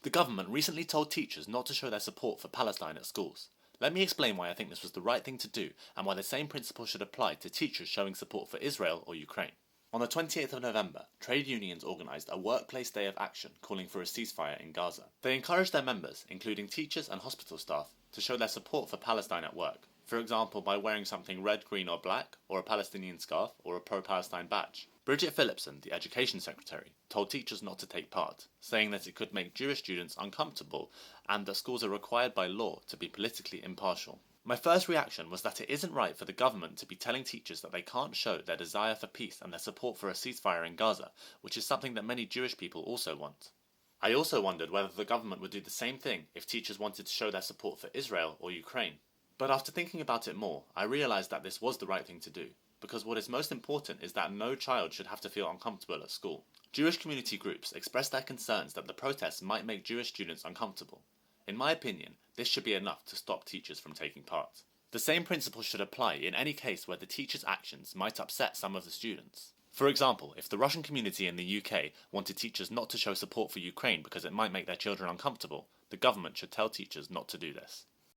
The government recently told teachers not to show their support for Palestine at schools. Let me explain why I think this was the right thing to do and why the same principle should apply to teachers showing support for Israel or Ukraine. On the 28th of November, trade unions organised a workplace day of action calling for a ceasefire in Gaza. They encouraged their members, including teachers and hospital staff, to show their support for Palestine at work, for example by wearing something red, green or black, or a Palestinian scarf, or a pro-Palestine badge. Bridget Phillipson, the Education Secretary, told teachers not to take part, saying that it could make Jewish students uncomfortable and that schools are required by law to be politically impartial. My first reaction was that it isn't right for the government to be telling teachers that they can't show their desire for peace and their support for a ceasefire in Gaza, which is something that many Jewish people also want. I also wondered whether the government would do the same thing if teachers wanted to show their support for Israel or Ukraine. But after thinking about it more, I realised that this was the right thing to do, because what is most important is that no child should have to feel uncomfortable at school. Jewish community groups expressed their concerns that the protests might make Jewish students uncomfortable. In my opinion, this should be enough to stop teachers from taking part. The same principle should apply in any case where the teacher's actions might upset some of the students. For example, if the Russian community in the UK wanted teachers not to show support for Ukraine because it might make their children uncomfortable, the government should tell teachers not to do this.